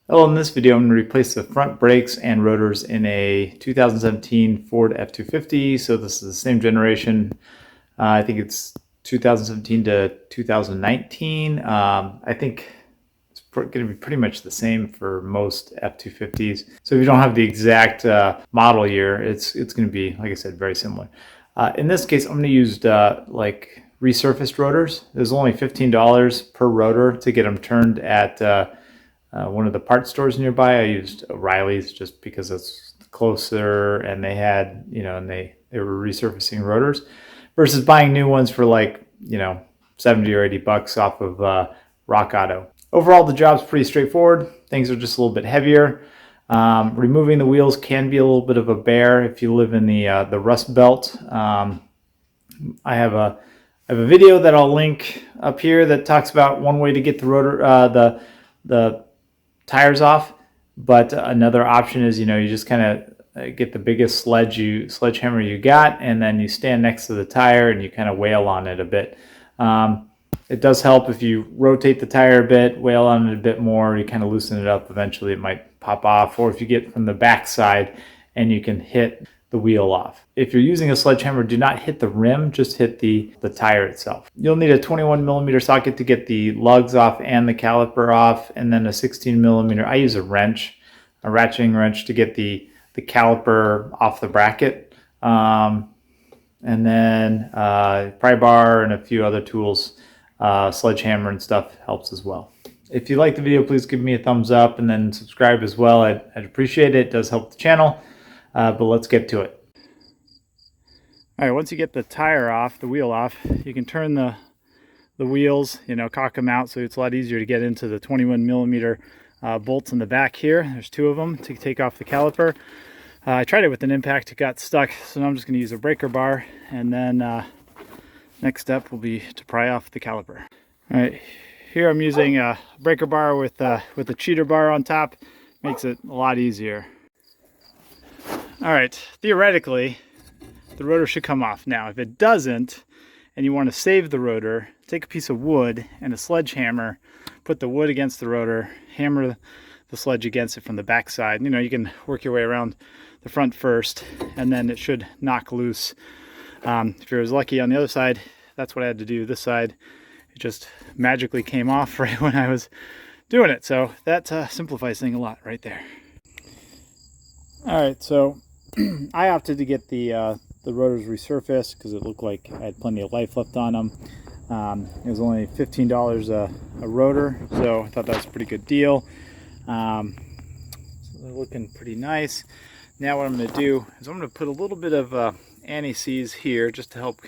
Well, in this video, I'm going to replace the front brakes and rotors in a 2017 Ford F250. So this is the same generation. I think it's 2017 to 2019. I think it's going to be pretty much the same for most F250s. So if you don't have the exact model year, it's going to be, like I said, very similar. In this case, I'm going to use like resurfaced rotors. There's only $15 per rotor to get them turned at one of the parts stores nearby. I used O'Reilly's just because it's closer, and they had, and they were resurfacing rotors versus buying new ones for like, 70 or 80 bucks off of Rock Auto. Overall, the job's pretty straightforward. Things are just a little bit heavier. Removing the wheels can be a little bit of a bear if you live in the Rust Belt. I have a video that I'll link up here that talks about one way to get the rotor, the tires off, but another option is, you just kind of get the biggest sledgehammer you got, and then you stand next to the tire and you kind of wail on it a bit. It does help if you rotate the tire a bit, wail on it a bit more, you kind of loosen it up. Eventually it might pop off, or if you get from the back side and you can hit the wheel off. If you're using a sledgehammer, do not hit the rim, just hit the tire itself. You'll need a 21mm socket to get the lugs off and the caliper off, and then a 16mm. I use a ratcheting wrench to get the caliper off the bracket. And then pry bar and a few other tools, sledgehammer and stuff helps as well. If you like the video, please give me a thumbs up and then subscribe as well. I'd appreciate it. It does help the channel. But let's get to it. All right, once you get the tire off, the wheel off, you can turn the wheels, cock them out, so it's a lot easier to get into the 21mm bolts in the back here. There's two of them to take off the caliper. I tried it with an impact, it got stuck, so now I'm just going to use a breaker bar, and then next step will be to pry off the caliper. All right, here I'm using a breaker bar with a cheater bar on top. Makes it a lot easier. All right, theoretically, the rotor should come off. Now, if it doesn't, and you want to save the rotor, take a piece of wood and a sledgehammer, put the wood against the rotor, hammer the sledge against it from the back side. You can work your way around the front first, and then it should knock loose. If you're as lucky on the other side, that's what I had to do. This side, it just magically came off right when I was doing it. So that simplifies things a lot right there. All right, so I opted to get the rotors resurfaced because it looked like I had plenty of life left on them. It was only $15 a rotor, so I thought that was a pretty good deal. So they're looking pretty nice. Now what I'm going to do is I'm going to put a little bit of anti-seize here just to help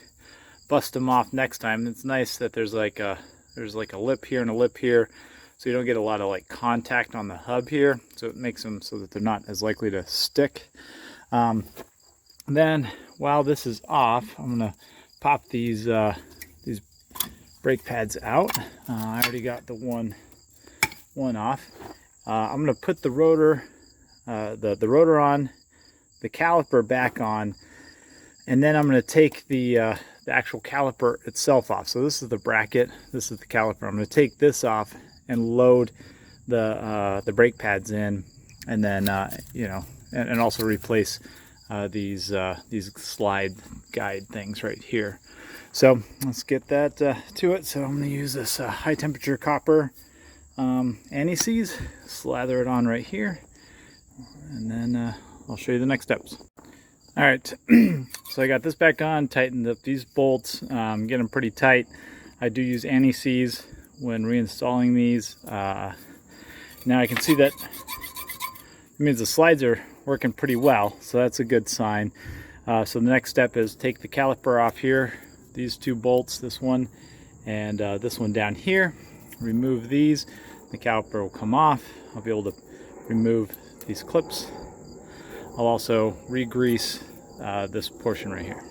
bust them off next time. It's nice that there's like a lip here and a lip here, so you don't get a lot of contact on the hub here, so it makes them so that they're not as likely to stick. Then while this is off, I'm gonna pop these brake pads out. I already got the one off. I'm gonna put the rotor the rotor on, the caliper back on, and then I'm gonna take the actual caliper itself off. So this is the bracket, this is the caliper. I'm gonna take this off and load the brake pads in, and then and also replace these slide guide things right here. So let's get that to it. So I'm going to use this high temperature copper anti-seize, slather it on right here, and then I'll show you the next steps. All right, so I got this back on, tightened up these bolts, get them pretty tight. I do use anti-seize when reinstalling these. Now I can see that it means the slides are working pretty well, so that's a good sign. So the next step is take the caliper off here, these two bolts, this one and this one down here. Remove these, the caliper will come off. I'll be able to remove these clips. I'll also re-grease this portion right here.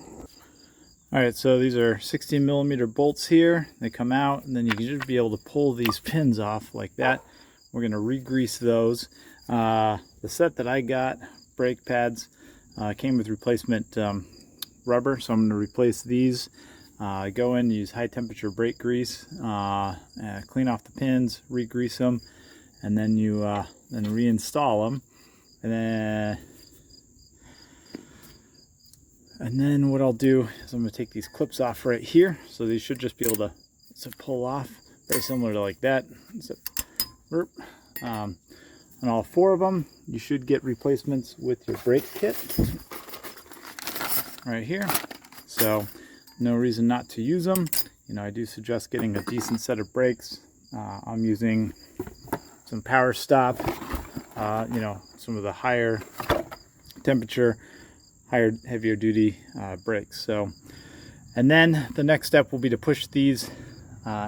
All right, so these are 16mm bolts here. They come out, and then you should be able to pull these pins off like that. We're going to re-grease those. The set that I got, brake pads, came with replacement rubber, so I'm going to replace these. Go in, use high temperature brake grease, clean off the pins, re-grease them, and then you then reinstall them, and then what I'll do is I'm going to take these clips off right here. So these should just be able to pull off, very similar to like that. So, on all 4 of them, you should get replacements with your brake kit right here. So no reason not to use them. You know, I do suggest getting a decent set of brakes. I'm using some Power Stop, you know, some of the higher temperature, heavier duty brakes. So, and then the next step will be to push these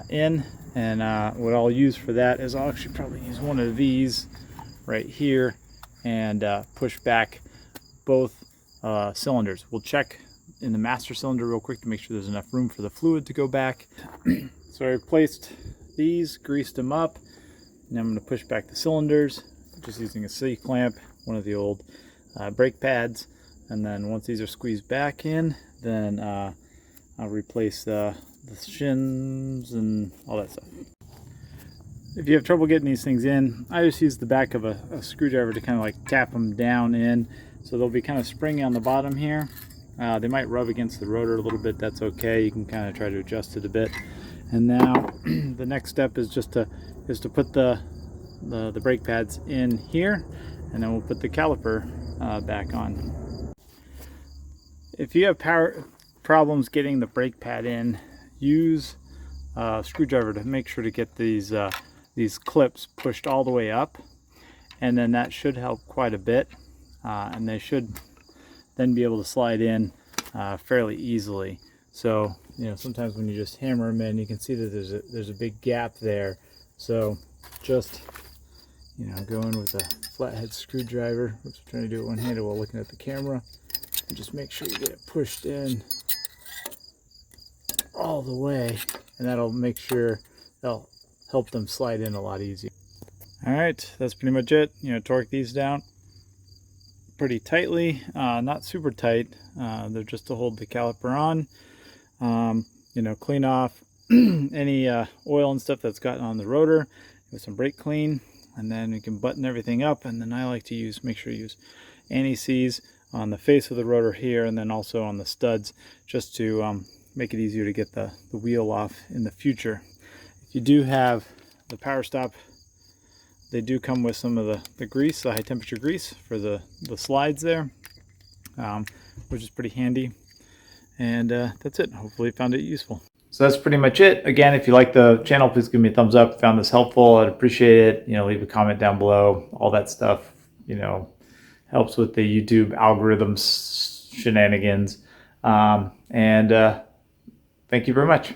in, and what I'll use for that is I'll actually probably use one of these right here and push back both cylinders. We'll check in the master cylinder real quick to make sure there's enough room for the fluid to go back. So I replaced these, greased them up, and I'm going to push back the cylinders just using a C-clamp, one of the old brake pads, and then once these are squeezed back in, then I'll replace the shins and all that stuff. If you have trouble getting these things in, I just use the back of a screwdriver to kind of like tap them down in, so they'll be kind of springy on the bottom here. They might rub against the rotor a little bit. That's okay. You can kind of try to adjust it a bit. And now the next step is just to put the brake pads in here, and then we'll put the caliper back on. If you have problems getting the brake pad in, use a screwdriver to make sure to get these clips pushed all the way up, and then that should help quite a bit, and they should then be able to slide in fairly easily. So, you know, sometimes when you just hammer them in, you can see that there's a big gap there. So just, you know, go in with a flathead screwdriver. Oops, I'm trying to do it one-handed while looking at the camera. And just make sure you get it pushed in all the way, and that'll help them slide in a lot easier. All right, that's pretty much it. You know, torque these down pretty tightly, not super tight. They're just to hold the caliper on. You know, clean off any oil and stuff that's gotten on the rotor with some brake clean, and then you can button everything up. And then I like to make sure you use anti-seize on the face of the rotor here, and then also on the studs, just to make it easier to get the wheel off in the future. If you do have the Power Stop, they do come with some of the grease, the high temperature grease for the slides there, which is pretty handy. And that's it. Hopefully you found it useful. So that's pretty much it. Again, if you like the channel, please give me a thumbs up. Found this helpful, I'd appreciate it. You know, leave a comment down below. All that stuff, you know, helps with the YouTube algorithms shenanigans. Thank you very much.